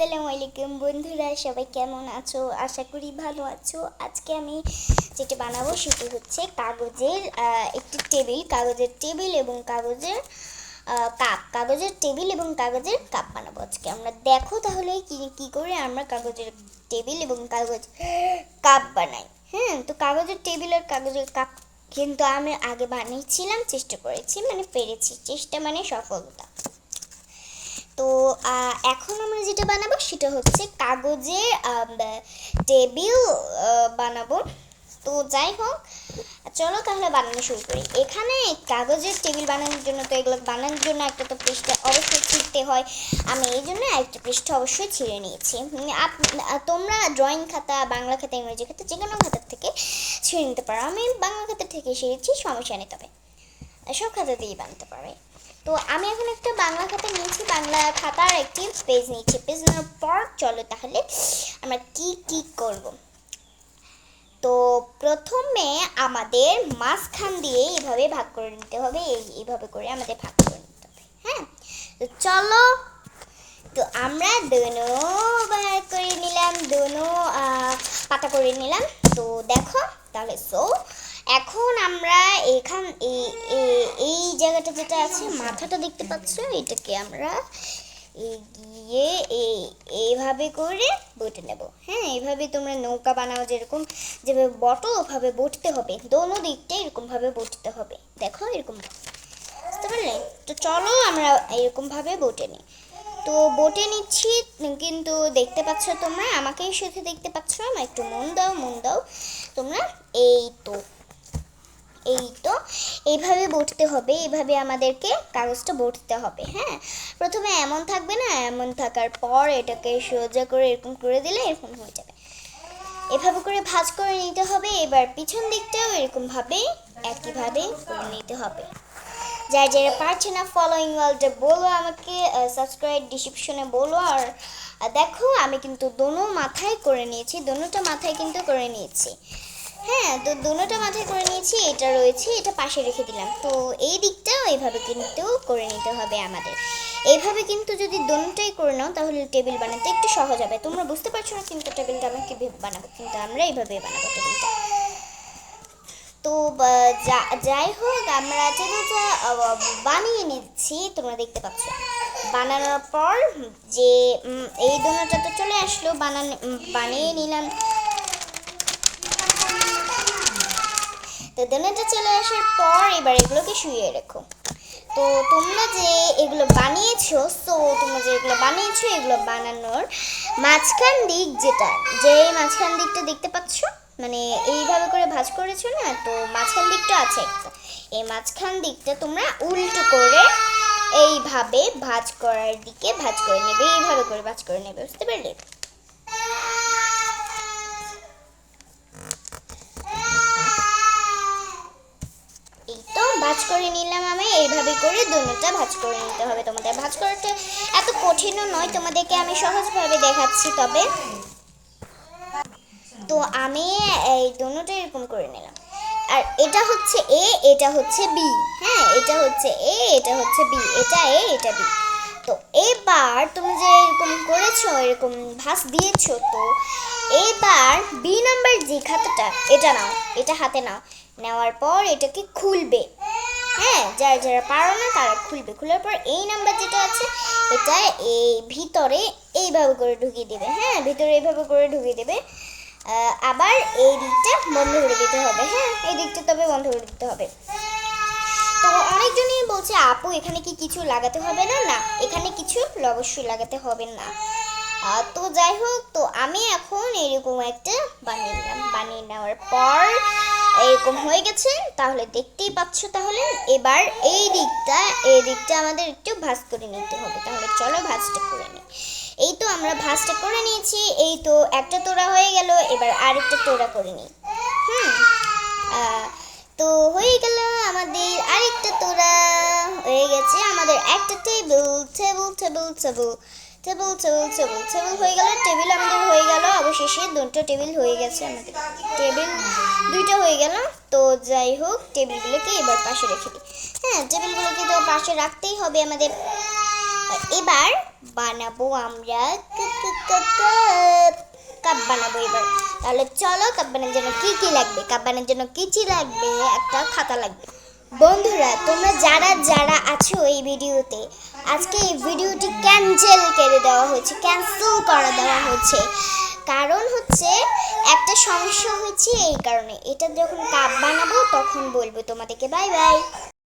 আসসালামু আলাইকুম বন্ধুরা, সবাই কেমন আছো? আশা করি ভালো আছো। আজকে আমি যেটা বানাবো সেটি হচ্ছে কাগজের একটি টেবিল, কাগজের টেবিল এবং কাগজের কাগজের কাপ বানাবো আজকে আমরা। দেখো তাহলে কি করে আমরা কাগজের টেবিল এবং কাগজ কাপ বানাই। হ্যাঁ, তো কাগজের টেবিল আর কাগজের কাপ কিন্তু আমি আগে বানিয়েছিলাম, চেষ্টা করেছি, মানে পেরেছি। চেষ্টা মানে সফলতা। তো এখন আমরা যেটা বানাবো সেটা হচ্ছে কাগজের টেবিল বানাবো। তো যাই হোক, চলো তাহলে বানানো শুরু করি। এখানে কাগজের টেবিল বানানোর জন্য, তো এগুলো বানানোর জন্য একটা তো পৃষ্ঠা অবশ্যই ছিঁড়তে হয়। আমি এই জন্য একটা পৃষ্ঠা অবশ্যই ছিঁড়ে নিয়েছি। তোমরা ড্রয়িং খাতা, বাংলা খাতা, ইংরেজি খাতা, যে কোনো খাতার থেকে ছিঁড়ে নিতে পারো। আমি বাংলা খাতা থেকে ছিঁড়েছি, সমস্যা নেই, তবে সব খাতা দিয়েই বানাতে পারবে। তো আমি এখন একটা বাংলা খাতা নিয়েছি, বাংলা খাতার একটি পেজ নিয়েছি। পেজ নেওয়ার পর চলো তাহলে আমরা কি করব। তো প্রথমে আমাদের মাঝখান দিয়ে এইভাবে ভাগ করে নিতে হবে, এইভাবে করে আমাদের ভাগ করে নিতে হবে। হ্যাঁ, তো চলো। তো আমরা দোনো ভাগ করে নিলাম, দোনো পাতা করে নিলাম। তো দেখো তাহলে এখন আমরা এই জায়গাটা যেটা আছে, মাথাটা দেখতে পাচ্ছ, এটাকে আমরা এগিয়ে এইভাবে করে বটে নেব। হ্যাঁ, এইভাবে তোমরা নৌকা বানাও, যেভাবে বটো ওভাবে বটতে হবে, দোনো দিকটা এরকমভাবে বটতে হবে। দেখো এরকম, বুঝতে পারলে? তো চলো আমরা এরকমভাবে বটে নিই। তো বটে নিচ্ছি, কিন্তু দেখতে পাচ্ছ তোমরা, আমাকেই শুধু দেখতে পাচ্ছ, আমার একটু মন দাও তোমরা। এই তো এইভাবে বটতে হবে, এইভাবে আমাদেরকে কাগজটা বটতে হবে। হ্যাঁ, প্রথমে এমন থাকবে না, এমন থাকার পর এটাকে সোজা করে এরকম করে দিলে এরকম হয়ে যাবে। এভাবে করে ভাঁজ করে নিতে হবে। এবার পিছন দিকটাও এরকমভাবে একইভাবে করে নিতে হবে। যারা পারছে না ফলোইং ওয়ালটা বলো আমাকে, সাবস্ক্রাইব ডিসক্রিপশনে বলো। আর দেখো আমি কিন্তু দোনো মাথায় করে নিয়েছি, দোনোটা মাথায় কিন্তু করে নিয়েছি। হ্যাঁ, তো দোনোটা মাথায় করে নিয়েছি, এটা রয়েছে, এটা পাশে রেখে দিলাম। তো এই দিকটাও এইভাবে কিন্তু করে নিতে হবে আমাদের। এইভাবে কিন্তু যদি দোনোটাই করে নাও তাহলে টেবিল বানাতে একটু সহজ হবে। তোমরা বুঝতে পারছো না কিন্তু টেবিলটা আমি কীভাবে বানাবো, কিন্তু আমরা এইভাবে বানাবো টেবিলটা। তো যাই হোক, আমরা টেবিলটা বানিয়ে নিচ্ছি, তোমরা দেখতে পাচ্ছ। বানানোর পর যে এই দোনোটা তো চলে আসলো, বানিয়ে নিলাম। তো দোনোটা চলে আসার পর এবার এগুলোকে শুইয়ে রেখো। তো তোমরা যে এগুলো বানিয়েছো, এগুলো বানানোর মাঝখান দিক মাঝখান দিকটা দেখতে পাচ্ছ, মানে এইভাবে করে ভাঁজ করেছো না, তো মাঝখান দিকটা আছে একটা। এই মাঝখান দিকটা তোমরা উল্টো করে এইভাবে ভাঁজ করার দিকে ভাঁজ করে নেবে, এইভাবে করে ভাঁজ করে নেবে, বুঝতে পারলে? ভাঁজ করে নিলাম আমি। এইভাবে করে দোনোটা ভাঁজ করে নিতে হবে তোমাদের। ভাঁজ করাটা এত কঠিনও নয়, তোমাদেরকে আমি সহজভাবে দেখাচ্ছি। তবে তো আমি এই দোনোটা এরকম করে নিলাম। আর এটা হচ্ছে এ, এটা হচ্ছে বি। হ্যাঁ, এটা হচ্ছে এ, এটা হচ্ছে বি, এটা এ, এটা বি। তো এবার তুমি যে এরকম করেছো, এরকম ভাঁজ দিয়েছো, তো এবার বি নাম্বার যে খাতাটা, এটা নাও, এটা হাতে নাও। নেওয়ার পর এটাকে খুলবে। হ্যাঁ, যারা পারো না তারা খুলবে। খোলার পর এই নাম্বার যেটা আছে, এটা এই ভিতরে এইভাবে করে ঢুকিয়ে দেবে। হ্যাঁ, ভিতরে এইভাবে করে ঢুকিয়ে দেবে। আবার এই দিকটা বন্ধ করে দিতে হবে। হ্যাঁ, এই দিকটা তবে বন্ধ করে দিতে হবে। তো অনেকজনই বলছে, আপু এখানে কি কিছু লাগাতে হবে না? না, এখানে কিছু অবশ্যই লাগাতে হবে না। তো যাই হোক, তো আমি এখন এরকম একটা বানিয়ে নিলাম। বানিয়ে নেওয়ার পর এরকম হয়ে গেছে, তাহলে দেখতেই পাচ্ছ। তাহলে এবার এই দিকটা আমাদের একটু ভাঁজ করে নিতে হবে। তাহলে চলো ভাঁজটা করে নিই। এই তো আমরা ভাঁজটা করে নিয়েছি। এই তো একটা তোড়া হয়ে গেল, এবার আরেকটা তোড়া করে নিই। তো হয়ে গেল আমাদের আরেকটা তোড়া, হয়ে গেছে আমাদের একটা টেবিল হয়ে গেল। টেবিল আমাদের হয়ে গেল, অবশেষে দুটো টেবিল হয়ে গেছে আমাদের। টেবিল দুইটা হয়ে গেল। তো যাই হোক, টেবিলগুলোকে এবার পাশে রেখে দিই। হ্যাঁ, টেবিলগুলোকে তো পাশে রাখতেই হবে আমাদের। এবার বানাবো আমরা কাপ কাপ বানাবো এবার। তাহলে চলো কাপ বানানোর জন্য কি কি লাগবে। কাপ বানানোর জন্য কি লাগবে, একটা খাতা লাগবে। বন্ধুরা তোমরা যারা যারা আছো এই ভিডিওতে, আজকে এই ভিডিওটি ক্যান্সেল করে দেওয়া হয়েছে, ক্যান্সেল করে দেওয়া হচ্ছে। কারণ হচ্ছে একটা সমস্যা হয়েছে, এই কারণে। এটা যখন কাপ বানাবো তখন বলবো তোমাদেরকে। Bye bye.